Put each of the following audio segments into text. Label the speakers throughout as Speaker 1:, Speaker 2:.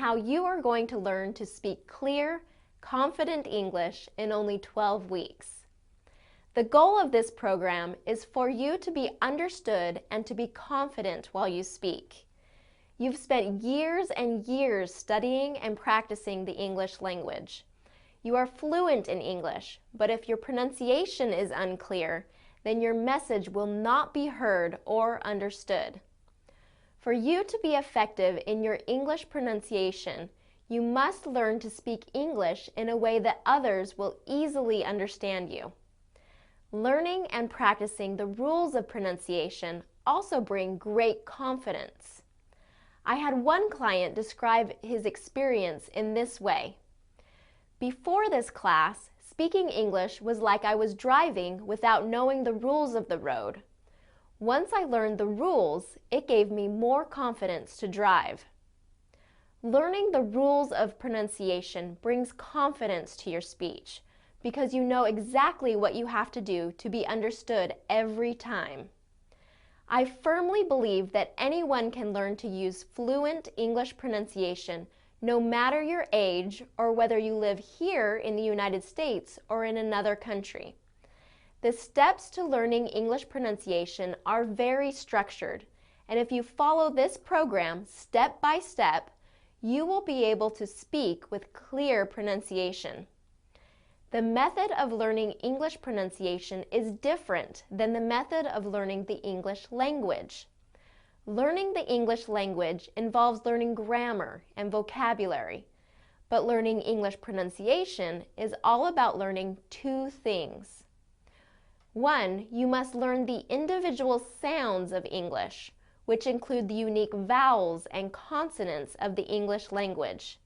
Speaker 1: how you are going to learn to speak clear, confident English in only 12 weeks. The goal of this program is for you to be understood and to be confident while you speak. You've spent years and years studying and practicing the English language. You are fluent in English, but if your pronunciation is unclear, then your message will not be heard or understood. For you to be effective in your English pronunciation, you must learn to speak English in a way that others will easily understand you. Learning and practicing the rules of pronunciation also bring great confidence. I had one client describe his experience in this way. Before this class, speaking English was like I was driving without knowing the rules of the road. Once I learned the rules, it gave me more confidence to drive. Learning the rules of pronunciation brings confidence to your speech because you know exactly what you have to do to be understood every time. I firmly believe that anyone can learn to use fluent English pronunciation no matter your age or whether you live here in the United States or in another country. The steps to learning English pronunciation are very structured, and if you follow this program step by step, you will be able to speak with clear pronunciation. The method of learning English pronunciation is different than the method of learning the English language. Learning the English language involves learning grammar and vocabulary, but learning English pronunciation is all about learning two things. One, you must learn the individual sounds of English, which include the unique vowels and consonants of the English language.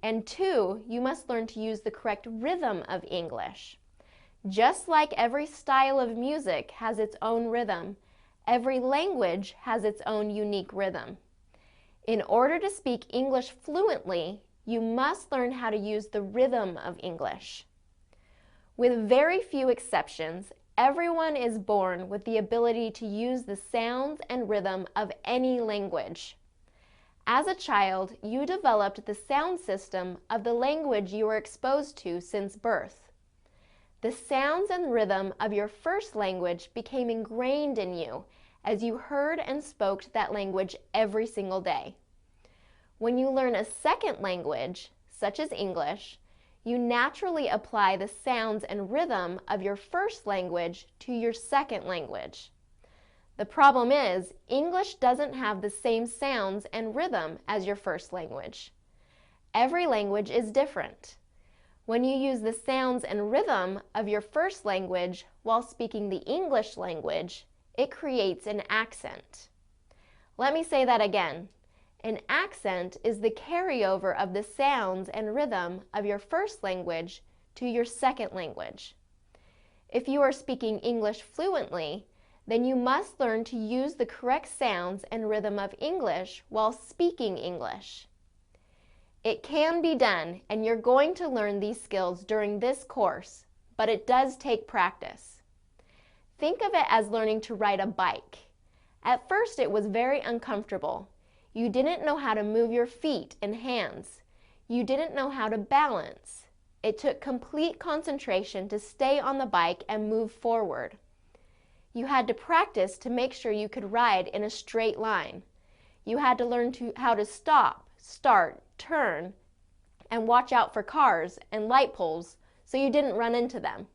Speaker 1: And two, you must learn to use the correct rhythm of English. Just like every style of music has its own rhythm, every language has its own unique rhythm. In order to speak English fluently, you must learn how to use the rhythm of English. With very few exceptions, everyone is born with the ability to use the sounds and rhythm of any language. As a child, you developed the sound system of the language you were exposed to since birth. The sounds and rhythm of your first language became ingrained in you as you heard and spoke that language every single day. When you learn a second language, such as English, you naturally apply the sounds and rhythm of your first language to your second language. The problem is, English doesn't have the same sounds and rhythm as your first language. Every language is different. When you use the sounds and rhythm of your first language while speaking the English language, it creates an accent. Let me say that again. An accent is the carryover of the sounds and rhythm of your first language to your second language. If you are speaking English fluently, then you must learn to use the correct sounds and rhythm of English while speaking English. It can be done, and you're going to learn these skills during this course, but it does take practice. Think of it as learning to ride a bike. At first it was very uncomfortable. You didn't know how to move your feet and hands. You didn't know how to balance. It took complete concentration to stay on the bike and move forward. You had to practice to make sure you could ride in a straight line. You had to learn how to stop, start, turn, and watch out for cars and light poles so you didn't run into them.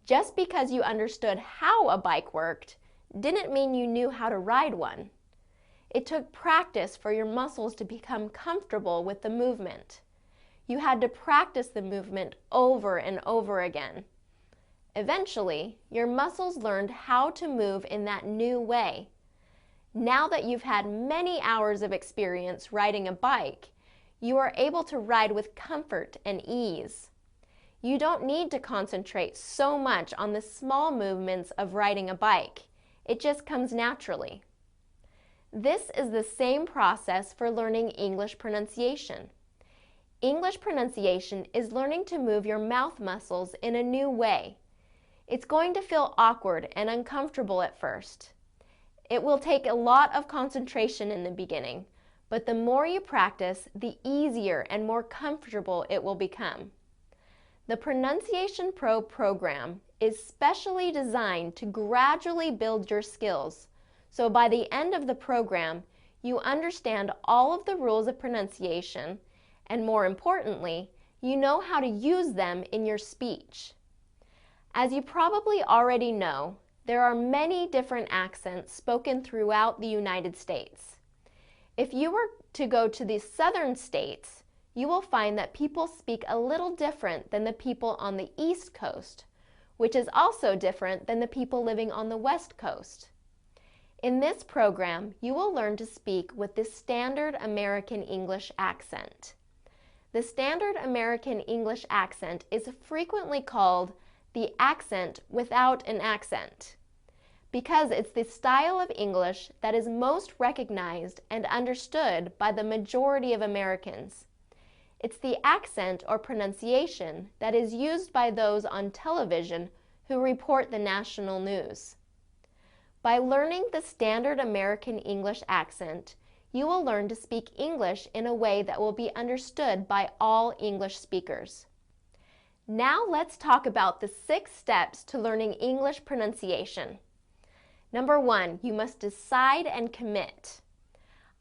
Speaker 1: Just because you understood how a bike worked didn't mean you knew how to ride one. It took practice for your muscles to become comfortable with the movement. You had to practice the movement over and over again. Eventually, your muscles learned how to move in that new way. Now that you've had many hours of experience riding a bike, you are able to ride with comfort and ease. You don't need to concentrate so much on the small movements of riding a bike. It just comes naturally. This is the same process for learning English pronunciation. English pronunciation is learning to move your mouth muscles in a new way. It's going to feel awkward and uncomfortable at first. It will take a lot of concentration in the beginning, but the more you practice, the easier and more comfortable it will become. The Pronunciation Pro program is specially designed to gradually build your skills, so by the end of the program, you understand all of the rules of pronunciation, and more importantly, you know how to use them in your speech. As you probably already know, there are many different accents spoken throughout the United States. If you were to go to the southern states, you will find that people speak a little different than the people on the East Coast, which is also different than the people living on the West Coast. In this program, you will learn to speak with the Standard American English accent. The Standard American English accent is frequently called the accent without an accent, because it's the style of English that is most recognized and understood by the majority of Americans. It's the accent or pronunciation that is used by those on television who report the national news. By learning the Standard American English accent, you will learn to speak English in a way that will be understood by all English speakers. Now let's talk about the 6 steps to learning English pronunciation. Number 1, you must decide and commit.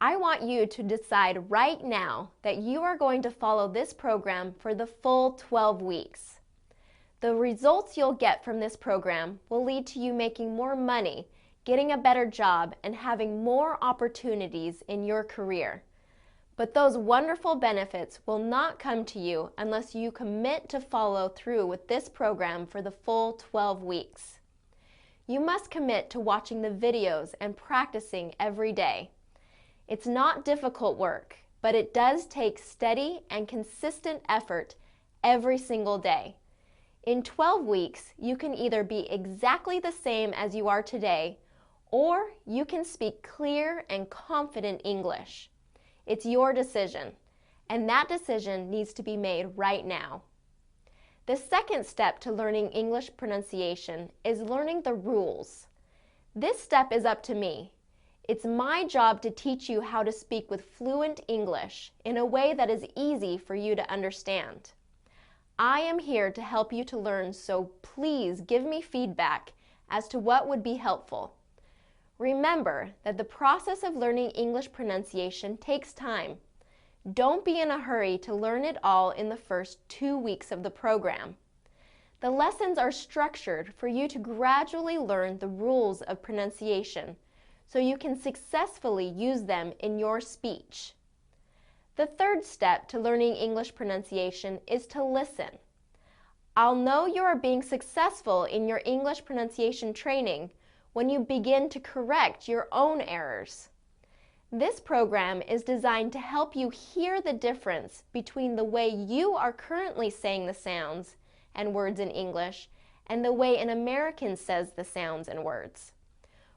Speaker 1: I want you to decide right now that you are going to follow this program for the full 12 weeks. The results you'll get from this program will lead to you making more money, getting a better job, and having more opportunities in your career. But those wonderful benefits will not come to you unless you commit to follow through with this program for the full 12 weeks. You must commit to watching the videos and practicing every day. It's not difficult work, but it does take steady and consistent effort every single day. In 12 weeks, you can either be exactly the same as you are today, or you can speak clear and confident English. It's your decision, and that decision needs to be made right now. The second step to learning English pronunciation is learning the rules. This step is up to me. It's my job to teach you how to speak with fluent English in a way that is easy for you to understand. I am here to help you to learn, so please give me feedback as to what would be helpful. Remember that the process of learning English pronunciation takes time. Don't be in a hurry to learn it all in the first 2 weeks of the program. The lessons are structured for you to gradually learn the rules of pronunciation so you can successfully use them in your speech. The third step to learning English pronunciation is to listen. I'll know you are being successful in your English pronunciation training when you begin to correct your own errors. This program is designed to help you hear the difference between the way you are currently saying the sounds and words in English and the way an American says the sounds and words.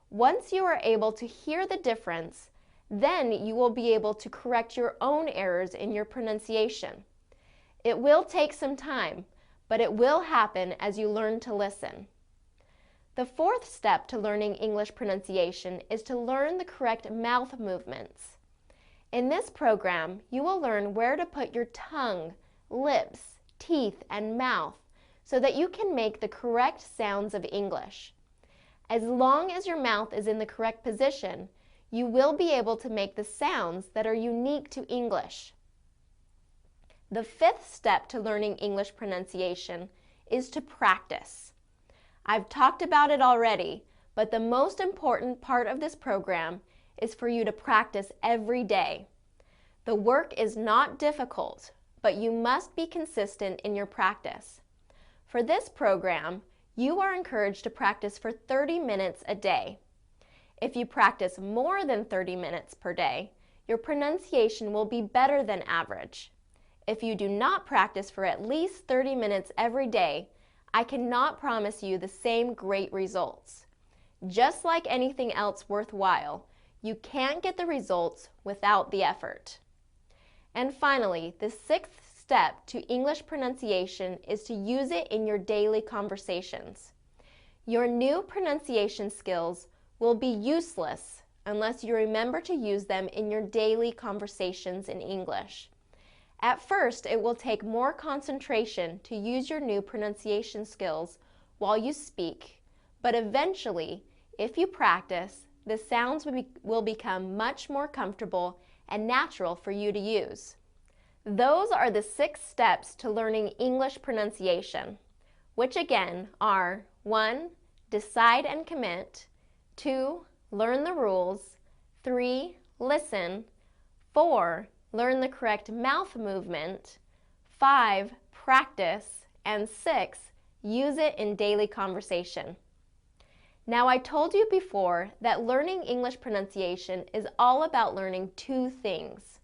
Speaker 1: Once you are able to hear the difference, then you will be able to correct your own errors in your pronunciation. It will take some time, but it will happen as you learn to listen. The fourth step to learning English pronunciation is to learn the correct mouth movements. In this program, you will learn where to put your tongue, lips, teeth, and mouth so that you can make the correct sounds of English. As long as your mouth is in the correct position, you will be able to make the sounds that are unique to English. The fifth step to learning English pronunciation is to practice. I've talked about it already, but the most important part of this program is for you to practice every day. The work is not difficult, but you must be consistent in your practice. For this program, you are encouraged to practice for 30 minutes a day. If you practice more than 30 minutes per day, your pronunciation will be better than average. If you do not practice for at least 30 minutes every day, I cannot promise you the same great results. Just like anything else worthwhile, you can't get the results without the effort. And finally, the sixth step to English pronunciation is to use it in your daily conversations. Your new pronunciation skills will be useless unless you remember to use them in your daily conversations in English. At first, it will take more concentration to use your new pronunciation skills while you speak, but eventually, if you practice, the sounds will become much more comfortable and natural for you to use. Those are the 6 steps to learning English pronunciation, which again are 1. Decide and commit, 2. Learn the rules, 3. Listen, 4. Learn the correct mouth movement, 5. Practice, and 6. Use it in daily conversation. Now, I told you before that learning English pronunciation is all about learning 2 things.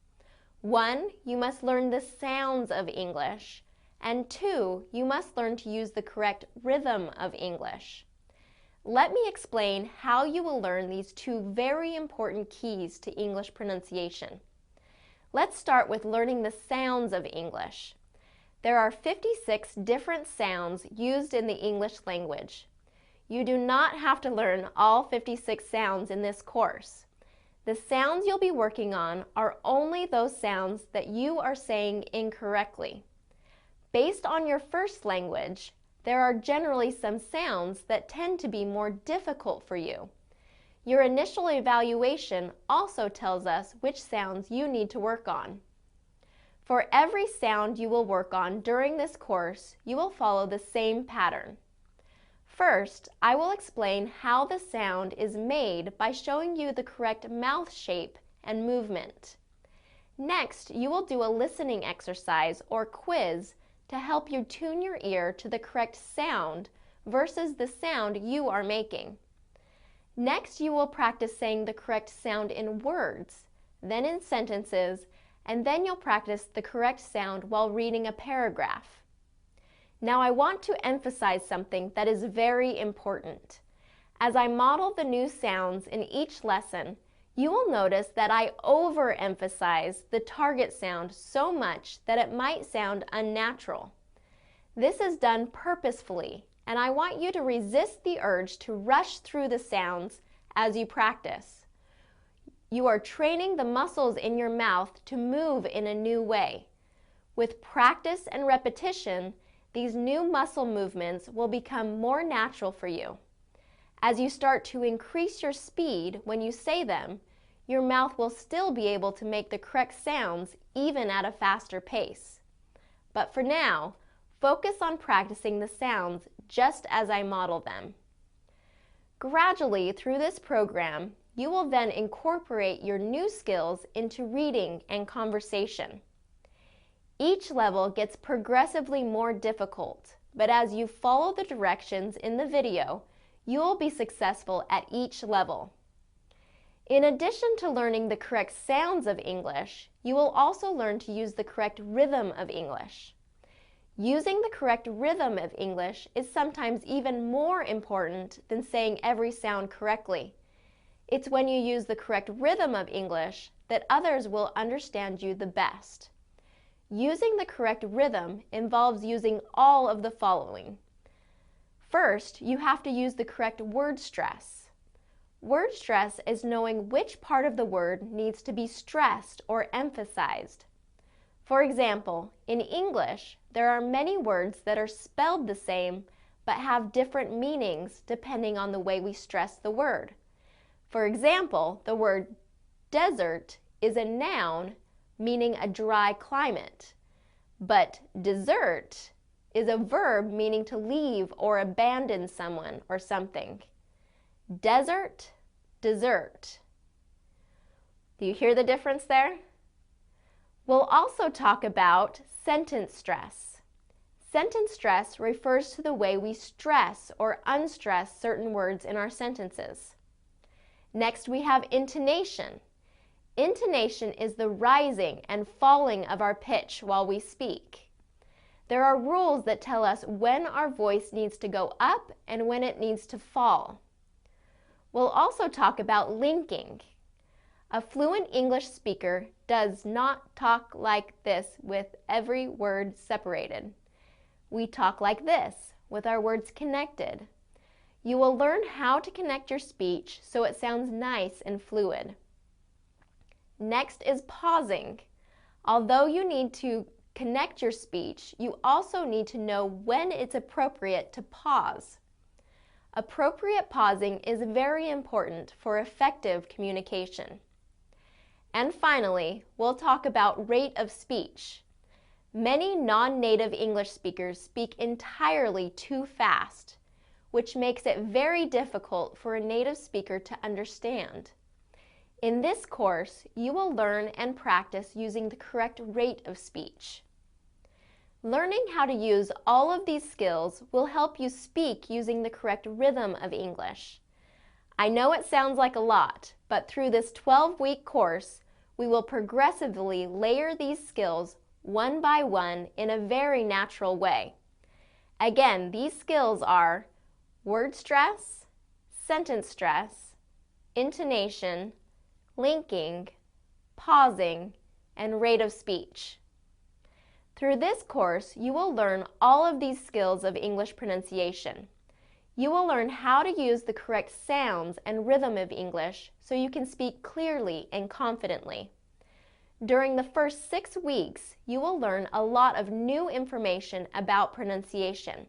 Speaker 1: 1, you must learn the sounds of English, and 2, you must learn to use the correct rhythm of English. Let me explain how you will learn these 2 very important keys to English pronunciation. Let's start with learning the sounds of English. There are 56 different sounds used in the English language. You do not have to learn all 56 sounds in this course. The sounds you'll be working on are only those sounds that you are saying incorrectly. Based on your first language, there are generally some sounds that tend to be more difficult for you. Your initial evaluation also tells us which sounds you need to work on. For every sound you will work on during this course, you will follow the same pattern. First, I will explain how the sound is made by showing you the correct mouth shape and movement. Next, you will do a listening exercise or quiz to help you tune your ear to the correct sound versus the sound you are making. Next, you will practice saying the correct sound in words, then in sentences, and then you'll practice the correct sound while reading a paragraph. Now, I want to emphasize something that is very important. As I model the new sounds in each lesson, you will notice that I overemphasize the target sound so much that it might sound unnatural. This is done purposefully, and I want you to resist the urge to rush through the sounds as you practice. You are training the muscles in your mouth to move in a new way. With practice and repetition, these new muscle movements will become more natural for you. As you start to increase your speed when you say them, your mouth will still be able to make the correct sounds even at a faster pace. But for now, focus on practicing the sounds just as I model them. Gradually, through this program, you will then incorporate your new skills into reading and conversation. Each level gets progressively more difficult, but as you follow the directions in the video, you will be successful at each level. In addition to learning the correct sounds of English, you will also learn to use the correct rhythm of English. Using the correct rhythm of English is sometimes even more important than saying every sound correctly. It's when you use the correct rhythm of English that others will understand you the best. Using the correct rhythm involves using all of the following. First, you have to use the correct word stress. Word stress is knowing which part of the word needs to be stressed or emphasized. For example, in English, there are many words that are spelled the same but have different meanings depending on the way we stress the word. For example, the word desert is a noun meaning a dry climate, but desert is a verb meaning to leave or abandon someone or something. Desert, dessert. Do you hear the difference there? We'll also talk about sentence stress. Sentence stress refers to the way we stress or unstress certain words in our sentences. Next, we have intonation. Intonation is the rising and falling of our pitch while we speak. There are rules that tell us when our voice needs to go up and when it needs to fall. We'll also talk about linking. A fluent English speaker does not talk like this with every word separated. We talk like this with our words connected. You will learn how to connect your speech so it sounds nice and fluid. Next is pausing. Although you need to connect your speech, you also need to know when it's appropriate to pause. Appropriate pausing is very important for effective communication. And finally, we'll talk about rate of speech. Many non-native English speakers speak entirely too fast, which makes it very difficult for a native speaker to understand. In this course, you will learn and practice using the correct rate of speech. Learning how to use all of these skills will help you speak using the correct rhythm of English. I know it sounds like a lot, but through this 12-week course, we will progressively layer these skills one by one in a very natural way. Again, these skills are word stress, sentence stress, intonation, linking, pausing, and rate of speech. Through this course, you will learn all of these skills of English pronunciation. You will learn how to use the correct sounds and rhythm of English so you can speak clearly and confidently. During the first 6 weeks, you will learn a lot of new information about pronunciation.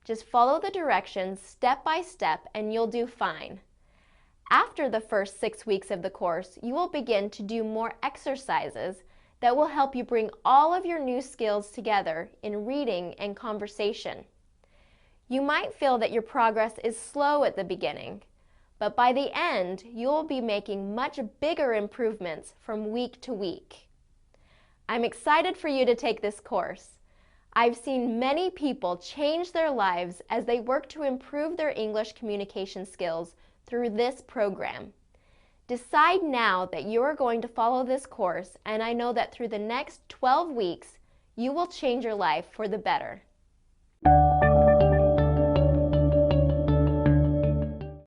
Speaker 1: Just follow the directions step by step and you'll do fine. After the first 6 weeks of the course, you will begin to do more exercises that will help you bring all of your new skills together in reading and conversation. You might feel that your progress is slow at the beginning, but by the end, you will be making much bigger improvements from week to week. I'm excited for you to take this course. I've seen many people change their lives as they work to improve their English communication skills through this program. Decide now that you are going to follow this course, and I know that through the next 12 weeks, you will change your life for the better.